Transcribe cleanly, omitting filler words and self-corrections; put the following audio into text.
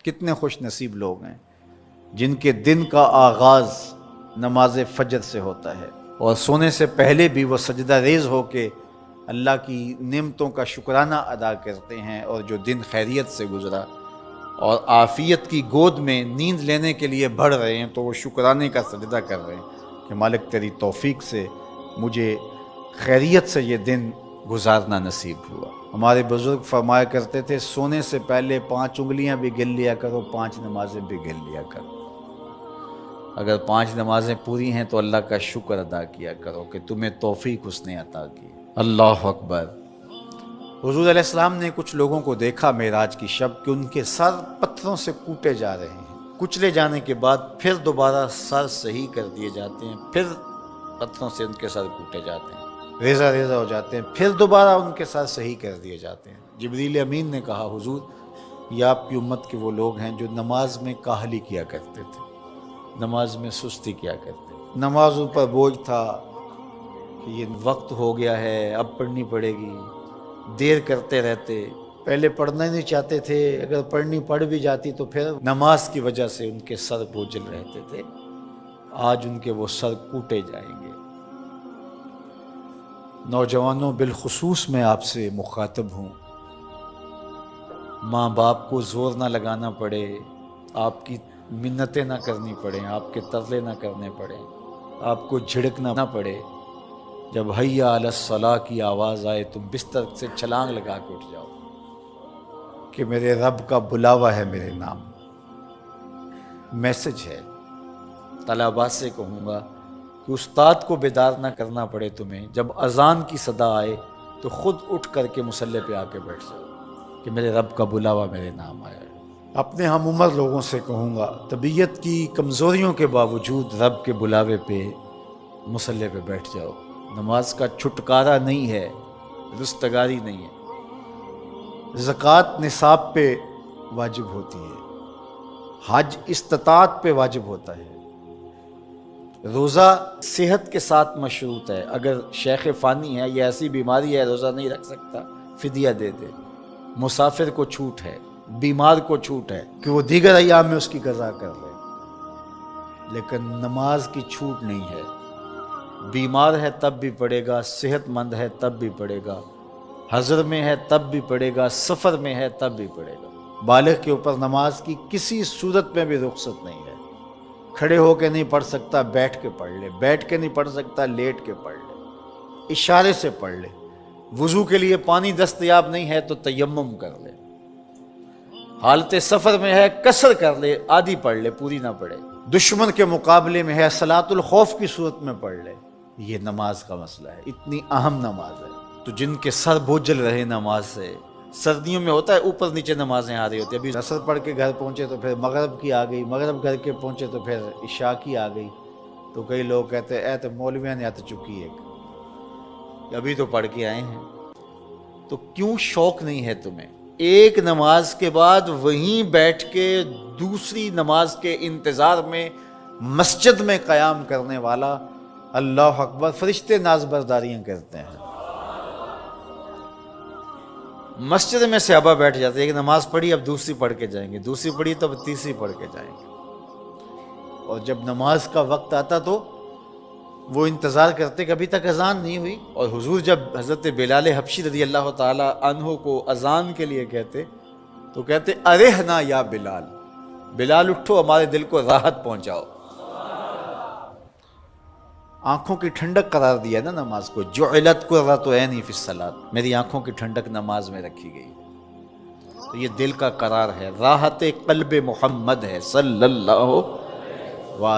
کتنے خوش نصیب لوگ ہیں جن کے دن کا آغاز نماز فجر سے ہوتا ہے اور سونے سے پہلے بھی وہ سجدہ ریز ہو کے اللہ کی نعمتوں کا شکرانہ ادا کرتے ہیں، اور جو دن خیریت سے گزرا اور عافیت کی گود میں نیند لینے کے لیے بڑھ رہے ہیں تو وہ شکرانے کا سجدہ کر رہے ہیں کہ مالک تیری توفیق سے مجھے خیریت سے یہ دن گزارنا نصیب ہوا۔ ہمارے بزرگ فرمایا کرتے تھے سونے سے پہلے 5 انگلیاں بھی گن لیا کرو، 5 نمازیں بھی گن لیا کرو۔ اگر 5 نمازیں پوری ہیں تو اللہ کا شکر ادا کیا کرو کہ تمہیں توفیق اس نے عطا کی۔ اللہ اکبر۔ حضور علیہ السلام نے کچھ لوگوں کو دیکھا معراج کی شب کہ ان کے سر پتھروں سے کوٹے جا رہے ہیں، کچلے جانے کے بعد پھر دوبارہ سر صحیح کر دیے جاتے ہیں، پھر پتھروں سے ان کے سر کوٹے جاتے ہیں، ریزہ ریزہ ہو جاتے ہیں، پھر دوبارہ ان کے سر صحیح کر دیے جاتے ہیں۔ جبریل امین نے کہا حضور یہ آپ کی امت کے وہ لوگ ہیں جو نماز میں کاہلی کیا کرتے تھے، نماز میں سستی کیا کرتے تھے، نمازوں پر بوجھ تھا کہ یہ وقت ہو گیا ہے اب پڑھنی پڑے گی، دیر کرتے رہتے، پہلے پڑھنا ہی نہیں چاہتے تھے، اگر پڑھنی پڑھ بھی جاتی تو پھر نماز کی وجہ سے ان کے سر بوجھل رہتے تھے۔ آج ان کے وہ سر کوٹے جائیں گے۔ نوجوانوں بالخصوص میں آپ سے مخاطب ہوں، ماں باپ کو زور نہ لگانا پڑے، آپ کی منتیں نہ کرنی پڑیں، آپ کے ترلے نہ کرنے پڑیں، آپ کو جھڑکنا نہ پڑے، جب حی علی الصلاۃ کی آواز آئے تم بستر سے چھلانگ لگا کے اٹھ جاؤ کہ میرے رب کا بلاوا ہے میرے نام، میسج ہے۔ طلباء سے کہوں گا کہ استاد کو بیدار نہ کرنا پڑے تمہیں، جب اذان کی صدا آئے تو خود اٹھ کر کے مصلی پہ آ کے بیٹھ جاؤ کہ میرے رب کا بلاوا میرے نام آیا ہے۔ اپنے ہم عمر لوگوں سے کہوں گا طبیعت کی کمزوریوں کے باوجود رب کے بلاوے پہ مصلی پہ بیٹھ جاؤ۔ نماز کا چھٹکارا نہیں ہے، رستگاری نہیں ہے۔ زکوٰۃ نصاب پہ واجب ہوتی ہے، حج استطاعت پہ واجب ہوتا ہے، روزہ صحت کے ساتھ مشروط ہے۔ اگر شیخ فانی ہے یا ایسی بیماری ہے روزہ نہیں رکھ سکتا فدیہ دے دے۔ مسافر کو چھوٹ ہے، بیمار کو چھوٹ ہے کہ وہ دیگر ایام میں اس کی قضا کر لے، لیکن نماز کی چھوٹ نہیں ہے۔ بیمار ہے تب بھی پڑھے گا، صحت مند ہے تب بھی پڑھے گا، حضر میں ہے تب بھی پڑھے گا، سفر میں ہے تب بھی پڑھے گا۔ بالغ کے اوپر نماز کی کسی صورت میں بھی رخصت نہیں ہے۔ کھڑے ہو کے نہیں پڑھ سکتا بیٹھ کے پڑھ لے، بیٹھ کے نہیں پڑھ سکتا لیٹ کے پڑھ لے، اشارے سے پڑھ لے۔ وضو کے لیے پانی دستیاب نہیں ہے تو تیمم کر لے، حالت سفر میں ہے قصر کر لے، آدھی پڑھ لے پوری نہ پڑھے۔ دشمن کے مقابلے میں ہے صلاۃ الخوف کی صورت میں پڑھ لے۔ یہ نماز کا مسئلہ ہے، اتنی اہم نماز ہے۔ تو جن کے سر بوجھل رہے نماز سے، سردیوں میں ہوتا ہے اوپر نیچے نمازیں آ رہی ہوتی ہیں، ابھی عصر پڑھ کے گھر پہنچے تو پھر مغرب کی آ گئی، مغرب گھر کے پہنچے تو پھر عشاء کی آ گئی، تو کئی لوگ کہتے ہیں اے تو مولویاں نے آت چکی ایک، ابھی تو پڑھ کے آئے ہیں۔ تو کیوں شوق نہیں ہے تمہیں؟ ایک نماز کے بعد وہیں بیٹھ کے دوسری نماز کے انتظار میں مسجد میں قیام کرنے والا، اللہ اکبر، فرشتے ناز برداریاں کرتے ہیں۔ مسجد میں صحابہ بیٹھ جاتے ہیں، ایک نماز پڑھی اب دوسری پڑھ کے جائیں گے، دوسری پڑھی تو اب تیسری پڑھ کے جائیں گے، اور جب نماز کا وقت آتا تو وہ انتظار کرتے کہ ابھی تک اذان نہیں ہوئی۔ اور حضور جب حضرت بلال حبشی رضی اللہ تعالی عنہ کو اذان کے لیے کہتے تو کہتے ارحنا یا بلال، بلال اٹھو ہمارے دل کو راحت پہنچاؤ۔ آنکھوں کی ٹھنڈک قرار دیا نا نماز کو، جعلت قرۃ عینی فی الصلاۃ، میری آنکھوں کی ٹھنڈک نماز میں رکھی گئی۔ تو یہ دل کا قرار ہے، راحت قلب محمد ہے صلی اللہ